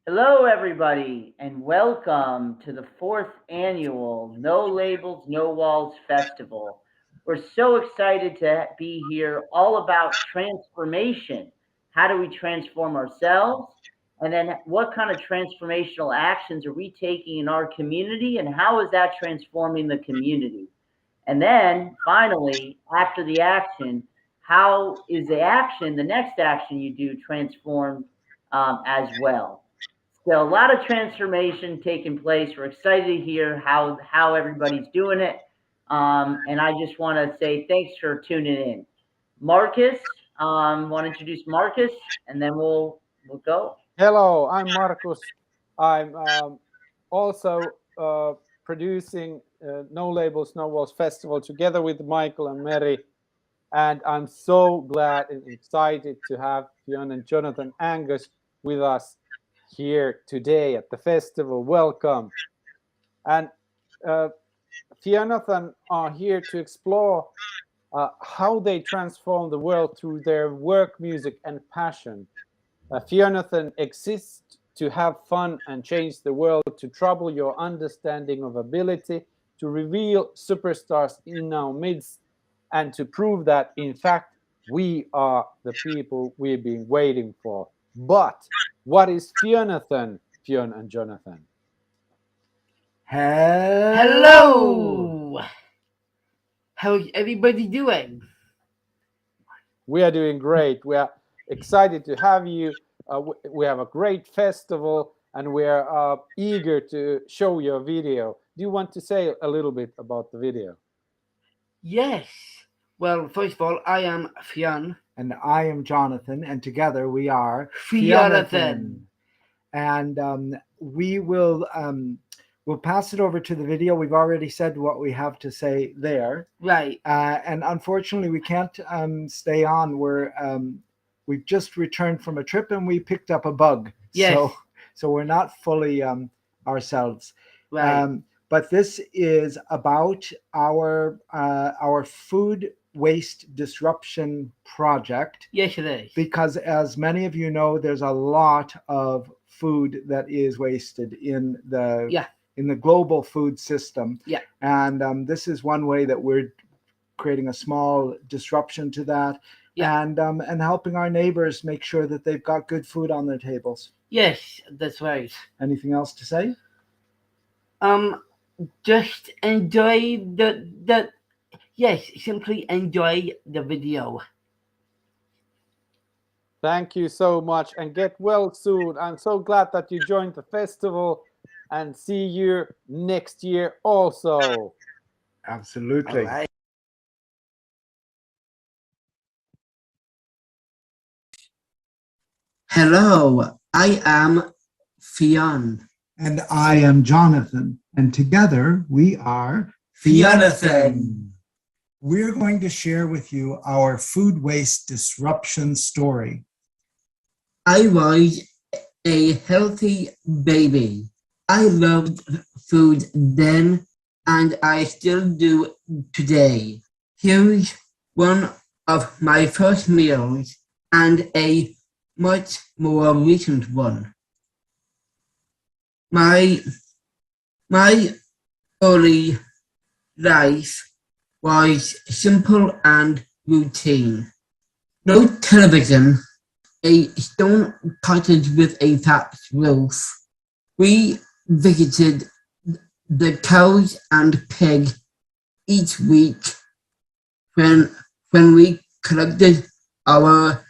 Hello, everybody, and welcome to the fourth annual No Labels, No Walls Festival. We're so excited to be here, all about transformation. How do we transform ourselves? And then what kind of transformational actions are we taking in our community, and how is that transforming the community? And then finally, after the action, how is the next action you do, transformed as well? So a lot of transformation taking place. We're excited to hear how everybody's doing it. And I just want to say thanks for tuning in. Marcus, want to introduce Marcus, and then we'll go. Hello, I'm Markus. I'm also producing No Labels, No Walls Festival together with Michael and Mary. And I'm so glad and excited to have Fionn and Jonathan Angus with us here today at the festival. Welcome. And Jonathan are here to explore how they transform the world through their work, music, and passion. Jonathan exists to have fun and change the world, to trouble your understanding of ability, to reveal superstars in our midst, and to prove that, in fact, we are the people we've been waiting for. But what is Jonathan, Fionn and Jonathan? Hello! How's everybody doing? We are doing great. We are excited to have you. We have a great festival and we are eager to show your video. Do you want to say a little bit about the video? Yes. Well, first of all, I am Fionn. And I am Jonathan, and together we are Jonathan. And we will we'll pass it over to the video. We've already said what we have to say there, Right. and unfortunately we can't stay on. We've just returned from a trip and we picked up a bug. Yes. So we're not fully ourselves. Right. But this is about our food waste disruption project, Yes, it is. because as many of you know, there's a lot of food that is wasted in the global food system. Yeah. And this is one way that we're creating a small disruption to that. Yeah. And helping our neighbors make sure that they've got good food on their tables. Yes, that's right. Anything else to say? Just enjoy simply enjoy the video. Thank you so much and get well soon. I'm so glad that you joined the festival and see you next year also. Absolutely. All right. Hello, I am Fionn. And I am Jonathan. And together we are Jonathan. We're going to share with you our food waste disruption story. I was a healthy baby. I loved food then, and I still do today. Here's one of my first meals and a much more recent one. My early life was simple and routine. No television, a stone cottage with a thatched roof. We visited the cows and pig each week when we collected our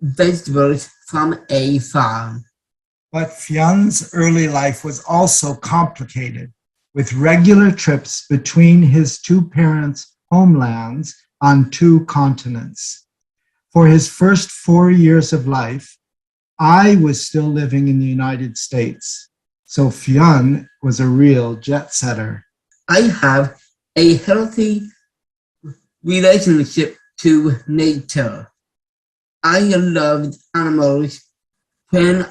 vegetables from a farm. But Fionn's early life was also complicated, with regular trips between his two parents' homelands on two continents. For his first 4 years of life, I was still living in the United States, so Fionn was a real jet setter. I have a healthy relationship to nature. I loved animals when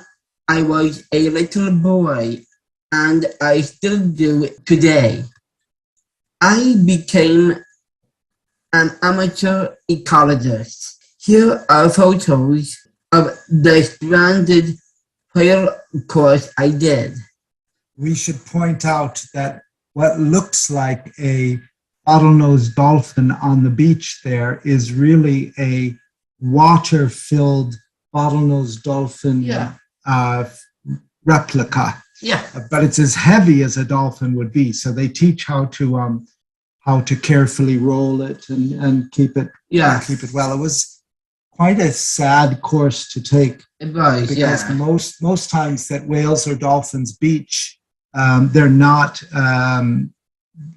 I was a little boy, and I still do today. I became an amateur ecologist. Here are photos of the stranded whale course I did. We should point out that what looks like a bottlenose dolphin on the beach there is really a water-filled bottlenose dolphin replica. Yeah. But it's as heavy as a dolphin would be. So they teach how to carefully roll it and keep it well. It was quite a sad course to take. It was, because most times that whales or dolphins beach, they're not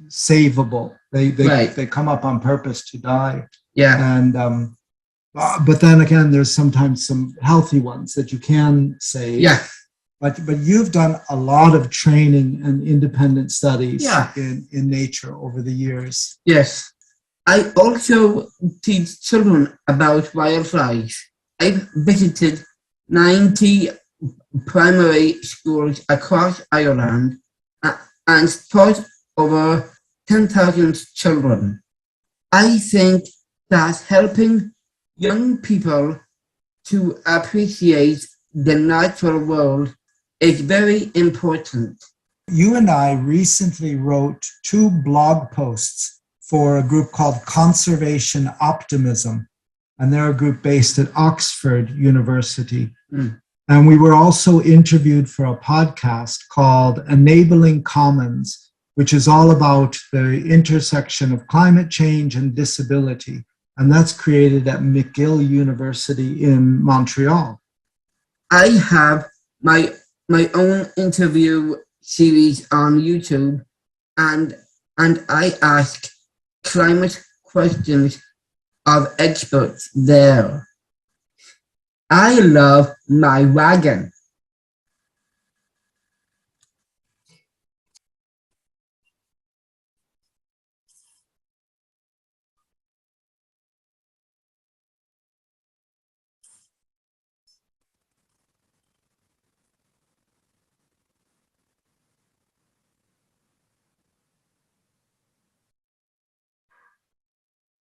savable. They come up on purpose to die. Yeah. And but then again, there's sometimes some healthy ones that you can save. Yeah. But you've done a lot of training and independent studies in nature over the years. Yes. I also teach children about fireflies. I've visited 90 primary schools across Ireland and taught over 10,000 children. I think that helping young people to appreciate the natural world is very important. You and I recently wrote 2 blog posts for a group called Conservation Optimism, and they're a group based at Oxford University. And we were also interviewed for a podcast called Enabling Commons, which is all about the intersection of climate change and disability. And that's created at McGill University in Montreal. I have my own interview series on YouTube, and I ask climate questions of experts there. I love my wagon.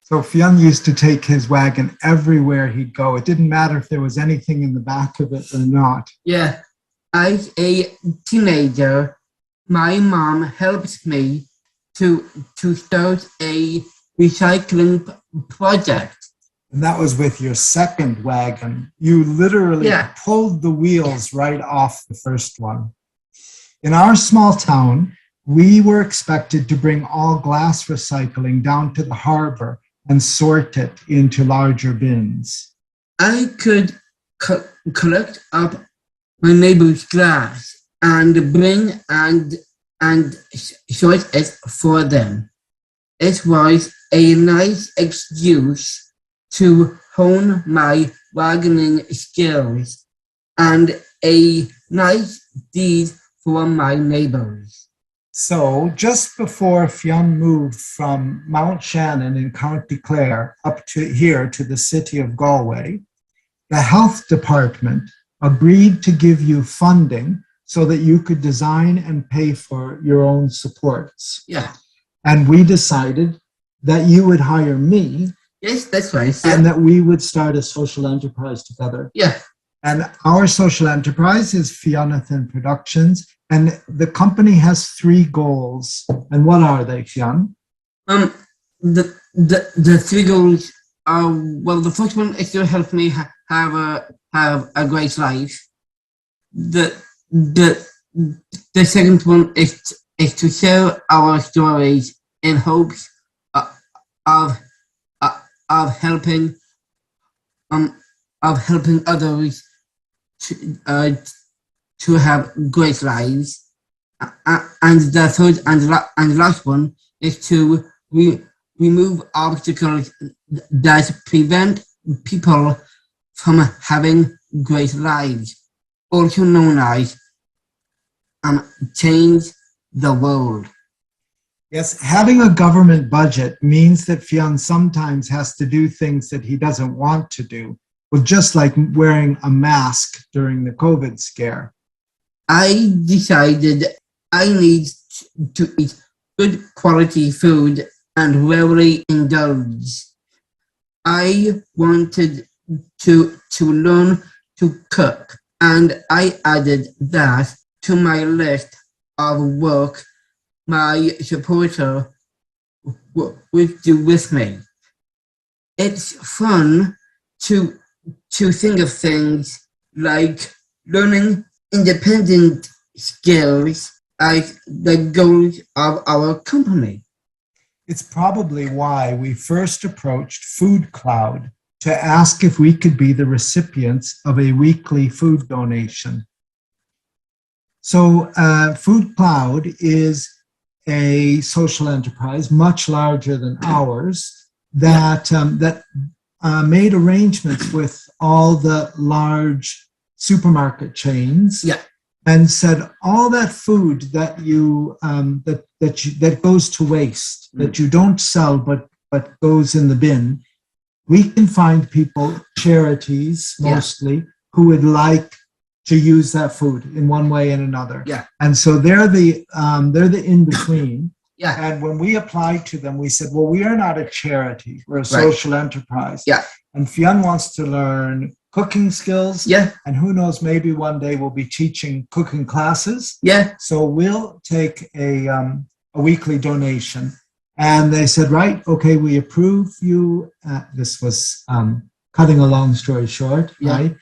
So Fionn used to take his wagon everywhere he'd go. It didn't matter if there was anything in the back of it or not. Yeah, as a teenager, my mom helped me to start a recycling project. And that was with your second wagon. You literally pulled the wheels right off the first one. In our small town, we were expected to bring all glass recycling down to the harbor and sort it into larger bins. I could collect up my neighbor's glass and bring and sort it for them. It was a nice excuse to hone my wagoning skills and a nice deed for my neighbors. So just before Fionn moved from Mount Shannon in County Clare up to here to the city of Galway, the health department agreed to give you funding so that you could design and pay for your own supports. Yeah. And we decided that you would hire me. Yes, that's right. And that we would start a social enterprise together. Yeah. And our social enterprise is Fionathan Productions. And the company has 3 goals. And what are they, Fionn? The 3 goals are, well, the first one is to help me have a great life. The second one is to share our stories in hopes of helping others to have great lives, and the third and last one is to remove obstacles that prevent people from having great lives, also known as change the world. Yes, having a government budget means that Fionn sometimes has to do things that he doesn't want to do, well, just like wearing a mask during the COVID scare. I decided I need to eat good quality food and rarely indulge. I wanted to learn to cook and I added that to my list of work my supporter would do with me. It's fun to think of things like learning independent skills as the goals of our company. It's probably why we first approached Food Cloud to ask if we could be the recipients of a weekly food donation. So Food Cloud is a social enterprise much larger than ours that made arrangements with all the large supermarket chains. Yeah. And said all that food that you that goes to waste, that you don't sell but goes in the bin, we can find people, charities mostly, who would like to use that food in one way and another. Yeah. And so they're the in between. Yeah. And when we applied to them, we said, well, we are not a charity, we're a social enterprise. Yeah. And Fionn wants to learn cooking skills. Yeah. And who knows, maybe one day we'll be teaching cooking classes. Yeah. So we'll take a weekly donation. And they said, right, okay, we approve you. This was cutting a long story short, right?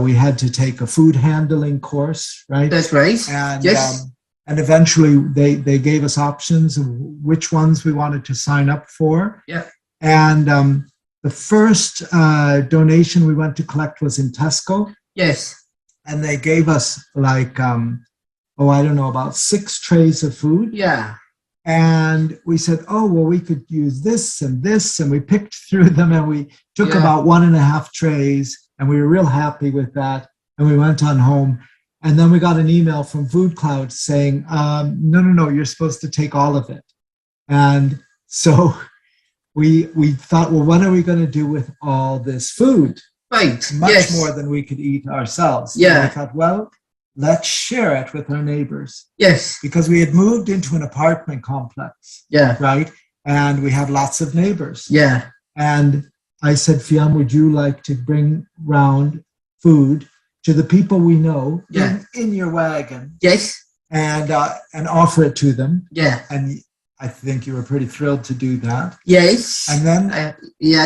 We had to take a food handling course, right? That's right. And, yes. And eventually they gave us options of which ones we wanted to sign up for. Yeah. And the first donation we went to collect was in Tesco. Yes. And they gave us like, about 6 trays of food. Yeah. And we said, oh, well, we could use this. And we picked through them and we took about 1.5 trays and we were real happy with that. And we went on home. And then we got an email from Food Cloud saying, no, you're supposed to take all of it. And so we thought, well, what are we going to do with all this food? Right. Much more than we could eat ourselves. Yeah. And I thought, well, let's share it with our neighbors. Yes. Because we had moved into an apartment complex. Yeah. Right? And we have lots of neighbors. Yeah. And I said, Fionn, would you like to bring round food to the people we know in your wagon? Yes. And offer it to them. Yeah. And I think you were pretty thrilled to do that. Yes. And then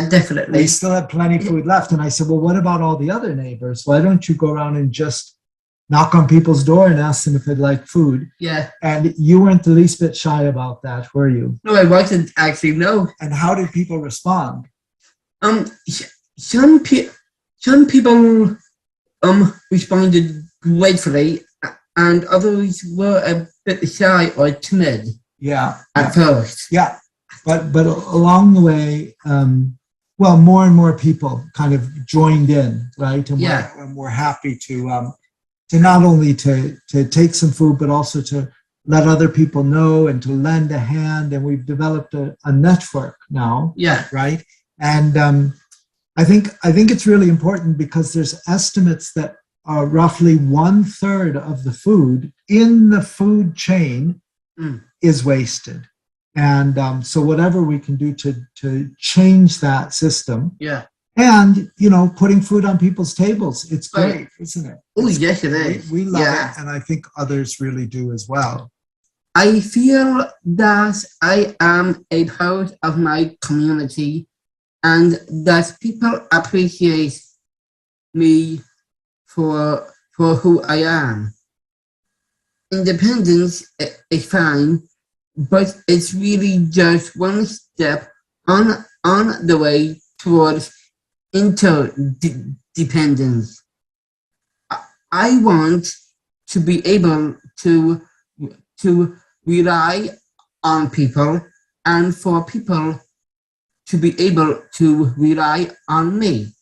definitely. we still had plenty of food left. And I said, well, what about all the other neighbors? Why don't you go around and just knock on people's door and ask them if they'd like food? Yeah. And you weren't the least bit shy about that, were you? No, I wasn't actually, no. And how did people respond? Some people responded gratefully, and others were a bit shy or timid. Yeah. At first. Yeah. But along the way, more and more people kind of joined in, right? And we're happy to not only to take some food, but also to let other people know and to lend a hand. And we've developed a network now. Yeah. Right. And I think it's really important because there's estimates that roughly 1/3 of the food in the food chain is wasted. And so whatever we can do to change that system. Yeah. And, putting food on people's tables, it's great, isn't it? Oh, yes, it is. We love it, and I think others really do as well. I feel that I am a part of my community and that people appreciate me for who I am. Independence is fine, but it's really just one step on the way towards interdependence. I want to be able to rely on people and for people to be able to rely on me.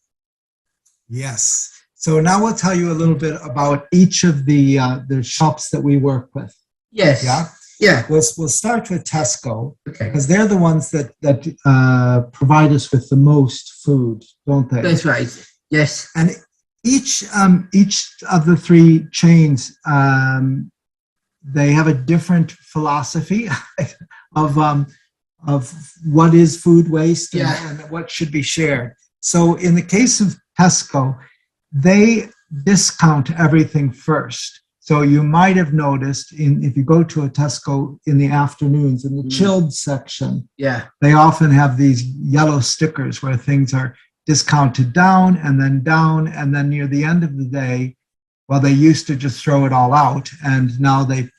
Yes. So now we'll tell you a little bit about each of the shops that we work with. Yes. Yeah. Yeah. We'll start with Tesco, Okay. because they're the ones that provide us with the most food, don't they? That's right. Yes. And each of the 3 chains, they have a different philosophy of what is food waste and what should be shared. So in the case of Tesco, they discount everything first. So you might have noticed if you go to a Tesco in the afternoons in the chilled section, they often have these yellow stickers where things are discounted down, and then near the end of the day, well, they used to just throw it all out, and now they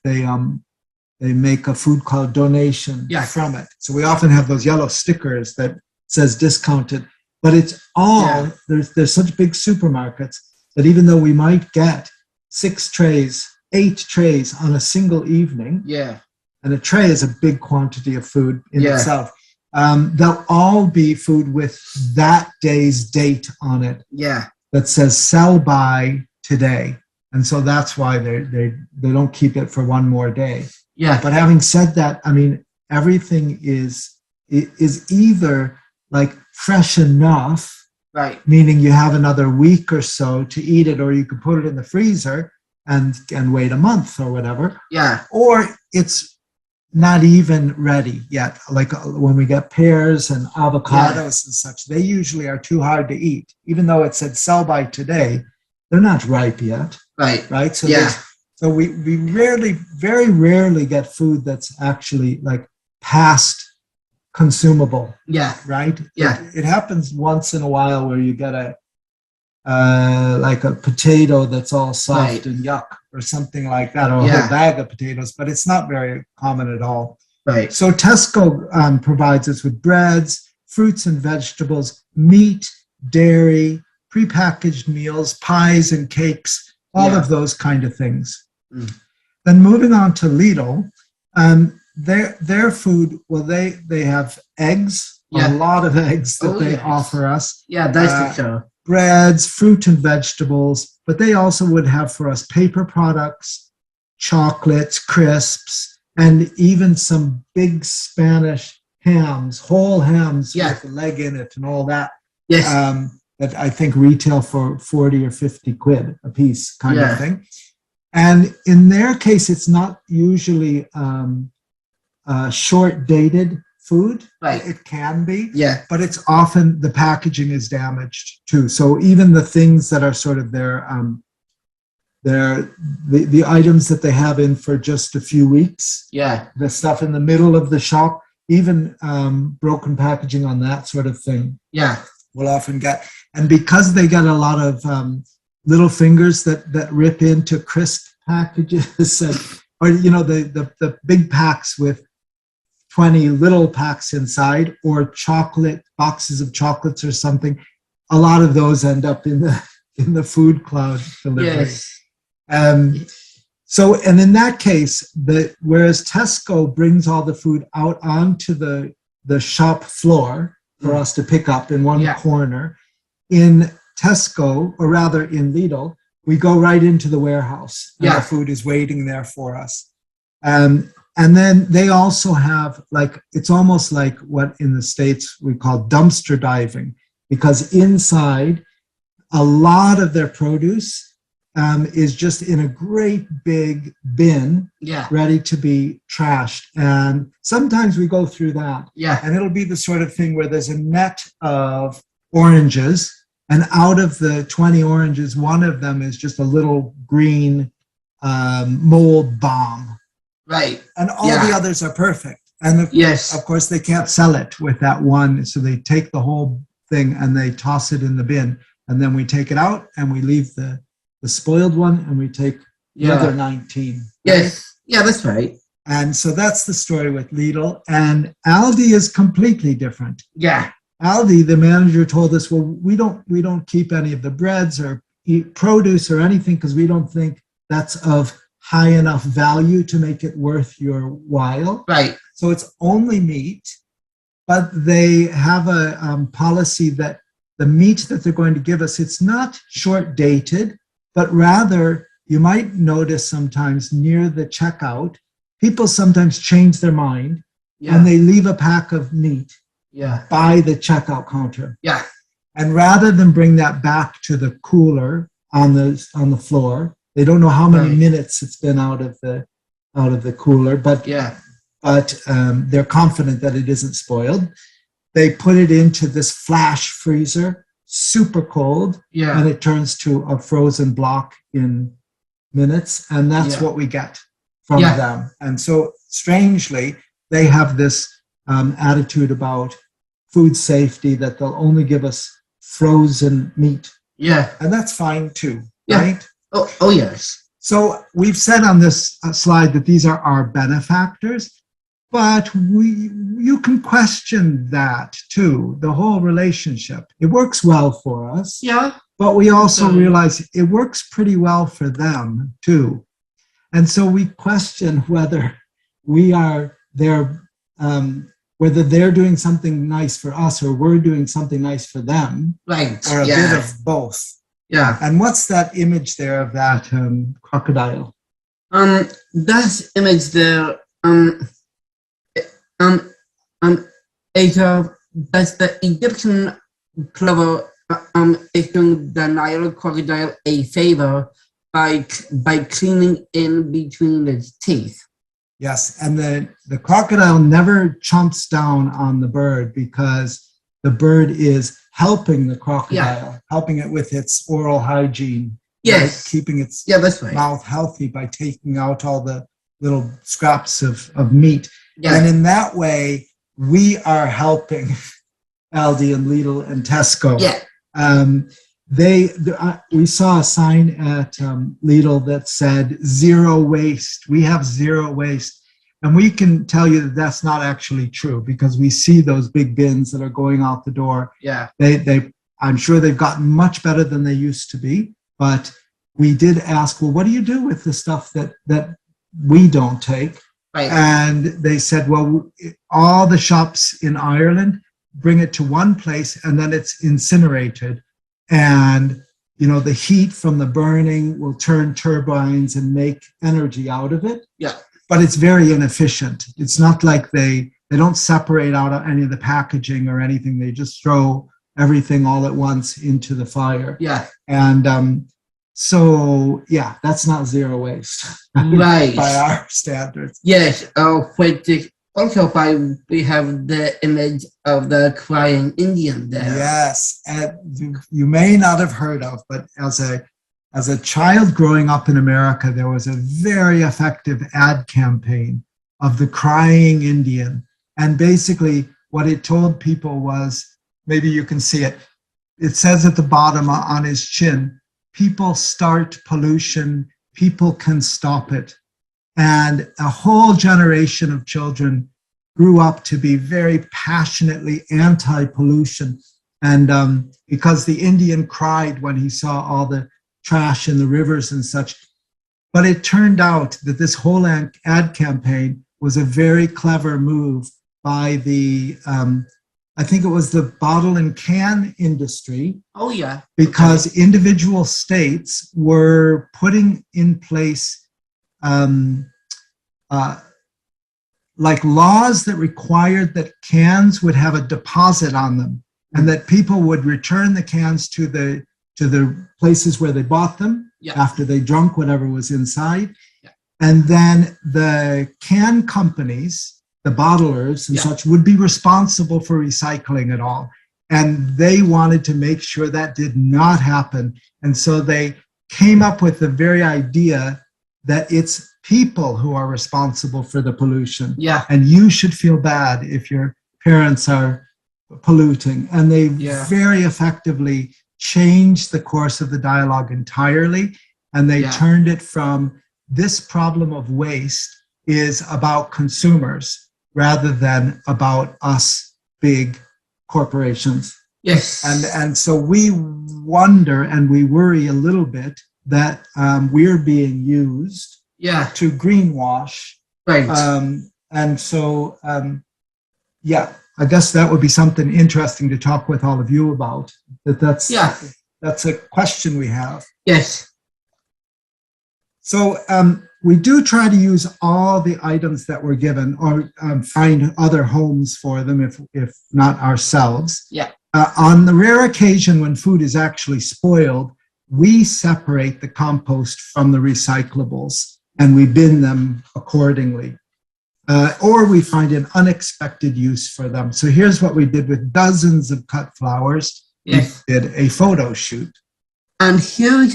make a food called donation from it. So we often have those yellow stickers that says discounted, but it's all there's such big supermarkets that even though we might get 6 trays, 8 trays on a single evening, and a tray is a big quantity of food in itself, they'll all be food with that day's date on it that says sell by today. And so that's why they don't keep it for one more day. But having said that, I mean, everything is either like fresh enough, meaning you have another week or so to eat it, or you can put it in the freezer and wait a month or whatever. Or it's not even ready yet. Like when we get pears and avocados and such, they usually are too hard to eat. Even though it said sell by today, they're not ripe yet. Right. So so we very rarely get food that's actually like past consumable. Right. It happens once in a while where you get like a potato that's all soft and yuck or something like that, or a whole bag of potatoes, but it's not very common at all. So Tesco provides us with breads, fruits and vegetables, meat, dairy, prepackaged meals, pies and cakes, all of those kind of things. Then moving on to Lidl, their food, well, they have eggs, a lot of eggs that they offer us. That's for sure. Breads, fruit and vegetables, but they also would have for us paper products, chocolates, crisps, and even some big Spanish hams, whole hams with the leg in it and all that. That I think retail for 40 or 50 quid a piece kind of thing. And in their case, it's not usually short-dated food. It can be, but it's often the packaging is damaged too. So even the things that are sort of the items that they have in for just a few weeks, the stuff in the middle of the shop, even broken packaging on that sort of thing, we'll often get. And because they get a lot of little fingers that rip into crisp packages, or the big packs with 20 little packs inside, or chocolate boxes of chocolates or something, a lot of those end up in the food cloud delivery. So, and in that case, whereas Tesco brings all the food out onto the shop floor for us to pick up in one corner, in Tesco, or rather in Lidl, we go right into the warehouse, and the food is waiting there for us. And then they also have, like, it's almost like what in the States we call dumpster diving, because inside a lot of their produce is just in a great big bin, ready to be trashed. And sometimes we go through that. And it'll be the sort of thing where there's a net of oranges, and out of the 20 oranges, one of them is just a little green mold bomb. And all the others are perfect. And of course, they can't sell it with that one. So they take the whole thing and they toss it in the bin. And then we take it out and we leave the spoiled one, and we take the other 19. That's right. And so that's the story with Lidl. And Aldi is completely different. Aldi, the manager told us, well, we don't keep any of the breads or eat produce or anything because we don't think that's of high enough value to make it worth your while. So it's only meat, but they have a policy that the meat that they're going to give us, it's not short dated, but rather you might notice sometimes near the checkout, people sometimes change their mind and they leave a pack of meat by the checkout counter. And rather than bring that back to the cooler on the floor, they don't know how many minutes it's been out of the cooler, but they're confident that it isn't spoiled. They put it into this flash freezer super cold, Yeah. and it turns to a frozen block in minutes, and that's what we get from them. And so strangely, they have this attitude about food safety, that they'll only give us frozen meat. Yeah. And that's fine too, Yeah. right? Oh, yes. So we've said on this slide that these are our benefactors, but you can question that too, the whole relationship. It works well for us. Yeah. But we also realize it works pretty well for them too. And so we question whether we are there, whether they're doing something nice for us or we're doing something nice for them. Right. Or a bit of both. Yeah. And what's that image there of that crocodile? That image there, that's the Egyptian clover is doing the Nile crocodile a favor by cleaning in between its teeth. Yes, and the crocodile never chomps down on the bird because the bird is helping the crocodile, helping it with its oral hygiene. Yes. Right? Keeping its that's right. mouth healthy by taking out all the little scraps of meat. Yeah. And in that way, we are helping Aldi and Lidl and Tesco. Yeah. We saw a sign at Lidl that said zero waste. We have zero waste. And we can tell you that that's not actually true because we see those big bins that are going out the door. Yeah. I'm sure they've gotten much better than they used to be. But we did ask, well, what do you do with the stuff that we don't take? Right. And they said, well, all the shops in Ireland bring it to one place and then it's incinerated. And, the heat from the burning will turn turbines and make energy out of it. Yeah. But it's very inefficient. It's not like they don't separate out any of the packaging or anything. They just throw everything all at once into the fire. Yeah. And so, that's not zero waste. Right. By our standards. Yes. Also, we have the image of the crying Indian there. Yes, and you may not have heard of, but as a child growing up in America, there was a very effective ad campaign of the crying Indian. And basically what it told people was, maybe you can see it, it says at the bottom on his chin, people start pollution, people can stop it. And a whole generation of children grew up to be very passionately anti-pollution. And because the Indian cried when he saw all the trash in the rivers and such. But it turned out that this whole ad campaign was a very clever move by the, I think it was the bottle and can industry. Oh, yeah. Because individual states were putting in place like laws that required that cans would have a deposit on them and that people would return the cans to the places where they bought them after they drunk whatever was inside. Yeah. And then the can companies, the bottlers and such, would be responsible for recycling it all. And they wanted to make sure that did not happen. And so they came up with the very idea that it's people who are responsible for the pollution. Yeah. And you should feel bad if your parents are polluting. And they very effectively changed the course of the dialogue entirely. And they turned it from this problem of waste is about consumers rather than about us big corporations. Yes. And so we wonder and we worry a little bit that we're being used to greenwash. Right. And so, I guess that would be something interesting to talk with all of you about. That's a question we have. Yes. So we do try to use all the items that we're given or find other homes for them if not ourselves. Yeah. On the rare occasion when food is actually spoiled, we separate the compost from the recyclables and we bin them accordingly. Or we find an unexpected use for them. So here's what we did with dozens of cut flowers. we Yes. did a photo shoot. And here's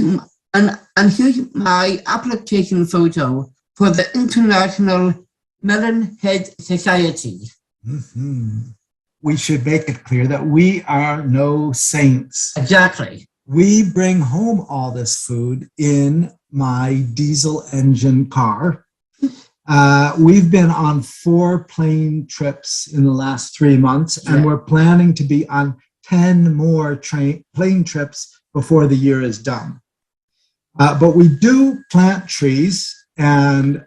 my application photo for the International Melon Head Society. Mhm. We should make it clear that we are no saints. Exactly. We bring home all this food in my diesel engine car. We've been on 4 plane trips in the last 3 months, and Yeah. we're planning to be on 10 more plane trips before the year is done. But we do plant trees and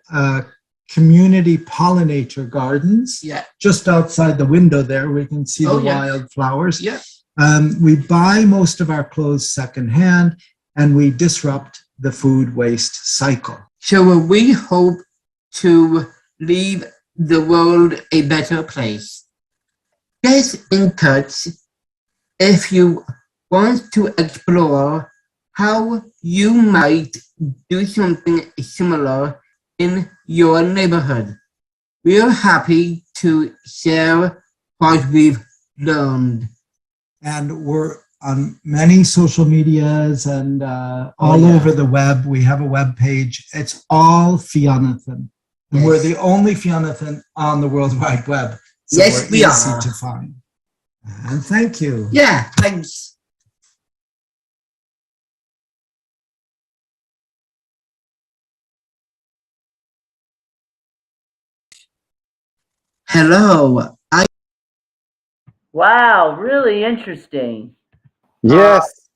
community pollinator gardens. Yeah. Just outside the window there, we can see the yes. wildflowers. Yeah. We buy most of our clothes secondhand, and we disrupt the food waste cycle. So we hope to leave the world a better place. Get in touch if you want to explore how you might do something similar in your neighborhood. We're happy to share what we've learned. And we're on many social medias and all over the web. We have a web page. It's all Fionathan. And Yes. we're the only Fionathan on the World Wide Web. So Yes, we're we easy are. to find. And thank you. Yeah, thanks. Hello. Wow, really interesting. Yes.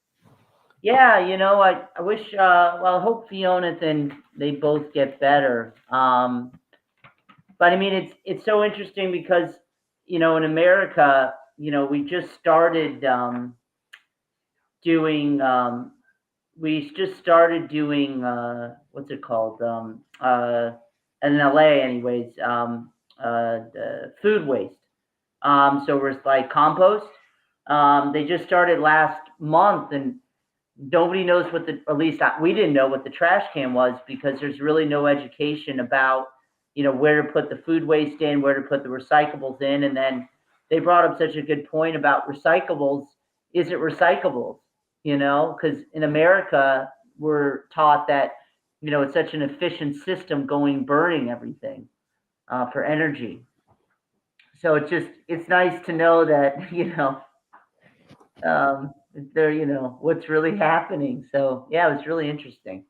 Yeah, I wish, well, I hope Fiona and they both get better. But I mean, it's so interesting because, in America, we just started doing, we just started doing, what's it called? In LA, anyways, the food waste. So it's like compost. They just started last month, and nobody knows what the, at least we didn't know what the trash can was, because there's really no education about, where to put the food waste in, where to put the recyclables in. And then they brought up such a good point about recyclables. Is it recyclables? Because in America, we're taught that, it's such an efficient system going burning everything for energy. So it's nice to know that, there, what's really happening. So yeah, it was really interesting.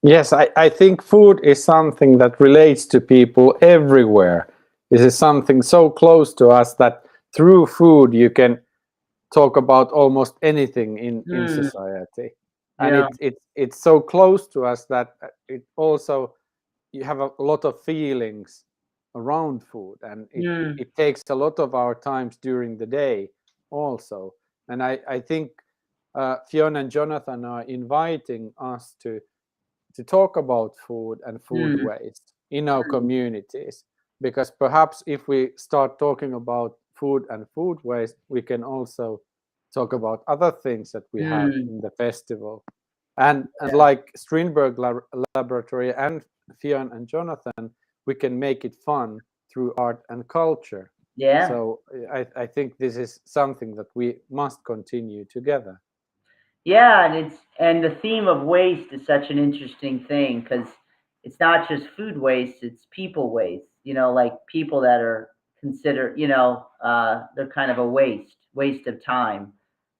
Yes, I think food is something that relates to people everywhere. This is something so close to us that through food you can talk about almost anything in Mm, society. And yeah. it's so close to us that it also, you have a lot of feelings around food, and Mm, it takes a lot of our times during the day also. And I think Fiona and Jonathan are inviting us to talk about food and food mm, waste in our mm, communities, because perhaps if we start talking about food and food waste, we can also talk about other things that we have mm, in the festival. And yeah. like Strindberg Laboratory and Fionn and Jonathan, we can make it fun through art and culture. Yeah. So I think this is something that we must continue together. Yeah, and the theme of waste is such an interesting thing, because it's not just food waste, it's people waste. Like people that are considered, they're kind of a waste of time,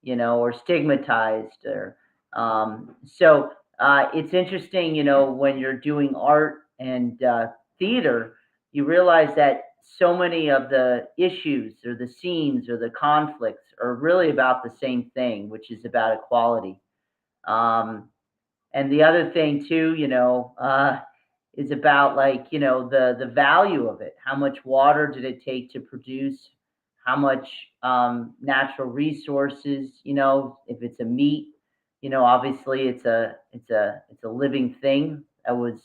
or stigmatized, or it's interesting, when you're doing art and theater, you realize that so many of the issues or the scenes or the conflicts are really about the same thing, which is about equality. Um, and the other thing too, is about, like, the value of it. How much water did it take to produce? How much natural resources? If it's a meat, obviously it's a living thing that was,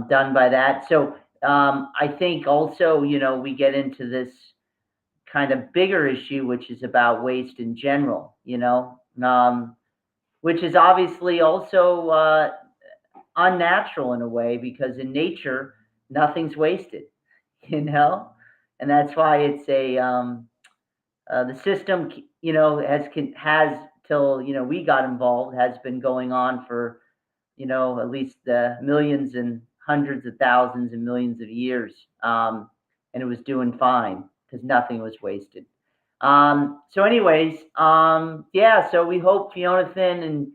done by that. So I think also, we get into this kind of bigger issue, which is about waste in general. Which is obviously also unnatural in a way, because in nature nothing's wasted, you know, and that's why it's The system, has till we got involved, has been going on for at least millions and hundreds of thousands and millions of years, and it was doing fine because nothing was wasted. So, anyways, yeah. So we hope Jonathan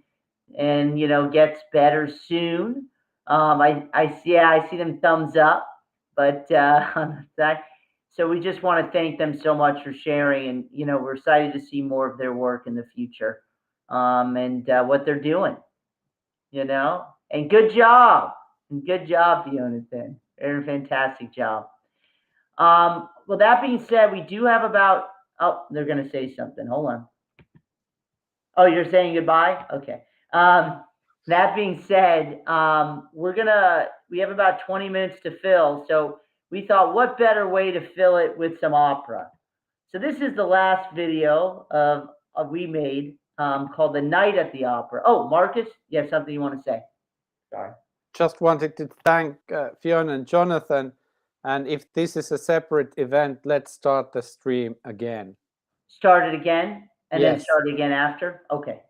and gets better soon. I see, yeah, I see them thumbs up, but on that, so we just want to thank them so much for sharing, and we're excited to see more of their work in the future, and what they're doing. And good job, Jonathan. Very fantastic job. Well, that being said, we do have about. Oh, they're going to say something. Hold on. Oh, you're saying goodbye? Okay. That being said, we have about 20 minutes to fill. So we thought, what better way to fill it with some opera? So this is the last video of we made, called The Night at the Opera. Oh, Marcus, you have something you want to say? Sorry. Just wanted to thank Fiona and Jonathan. And if this is a separate event, let's start the stream again. Start it again and then Yes. start it again after? Okay.